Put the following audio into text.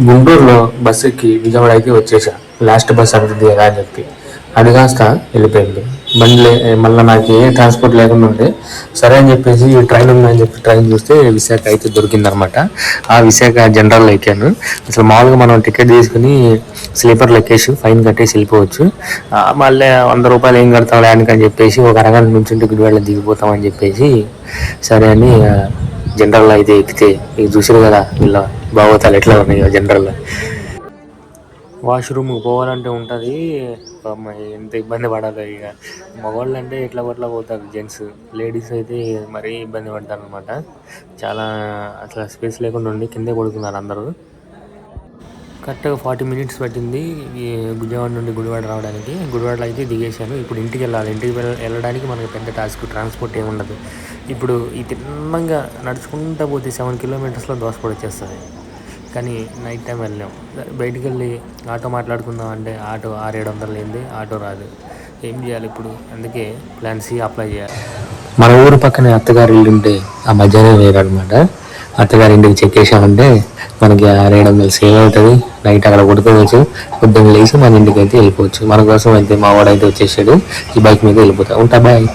గుంటూరులో బస్సు ఎక్కి విజయవాడ అయితే వచ్చేసా. లాస్ట్ బస్ అవుతుంది కదా అని చెప్పి అది కాస్త వెళ్ళిపోయింది. మళ్ళీ నాకు ఏ ట్రాన్స్పోర్ట్ లేకుండా ఉంటే సరే అని చెప్పేసి ట్రైన్ ఉందని చెప్పి ట్రైన్ చూస్తే విశాఖ అయితే దొరికిందనమాట. ఆ విశాఖ జనరల్లో ఎక్కాను. అసలు మామూలుగా మనం టికెట్ తీసుకుని స్లీపర్లో ఎక్కేసి ఫైన్ కట్టేసి వెళ్ళిపోవచ్చు. మళ్ళీ ₹100 ఏం కడతాం అని చెప్పేసి ఒక అరగంట నుంచి గుడివాడలో దిగిపోతామని చెప్పేసి సరే అని జనరల్లో అయితే ఎక్కితే ఇక చూసారు కదా వీళ్ళ భాగవతాలు ఎట్లా ఉన్నాయో జనరల్లో. వాష్రూమ్కి పోవాలంటే ఉంటుంది, ఎంత ఇబ్బంది పడాలి. ఇక మగవాళ్ళు అంటే ఎట్లా పట్ల పోతారు జెంట్స్, లేడీస్ అయితే మరీ ఇబ్బంది పడతారు అనమాట. చాలా అసలు స్పేస్ లేకుండా ఉండి కిందే పడుకున్నారు అందరూ. కరెక్ట్గా 40 మినిట్స్ పట్టింది ఈ విజయవాడ నుండి గుడివాడ రావడానికి. గుడివాడలో అయితే దిగేశాను. ఇప్పుడు ఇంటికి వెళ్ళాలి. ఇంటికి వెళ్ళడానికి మనకి పెద్ద టాస్క్, ట్రాన్స్పోర్ట్ ఏమి ఉండదు. ఇప్పుడు ఈ తిన్నంగా నడుచుకుంటూ పోతే 7 కిలోమీటర్స్లో దోసపడి వచ్చేస్తుంది. కానీ నైట్ టైం వెళ్ళాం. బయటికి వెళ్ళి ఆటో మాట్లాడుకుందాం అంటే ఆటో 600-700 లేనిది ఆటో రాదు. ఏం చేయాలి ఇప్పుడు? అందుకే ప్లాన్ సి అప్లై చేయాలి. మన ఊరు పక్కనే అత్తగారి ఇల్లు ఉంటే ఆ మధ్యాహ్నం వేరనమాట. అత్తగారి ఇంటికి చెక్కేసామంటే మనకి 600-700 సేవ్ అవుతుంది. నైట్ అక్కడ పడుకోవచ్చు, పొద్దున్న లేచి మన ఇంటికి అయితే వెళ్ళిపోవచ్చు. మన కోసం అయితే మా వాడు అయితే వచ్చేసాడు, ఈ బైక్ మీద వెళ్ళిపోతా ఉంటా. బాయ్.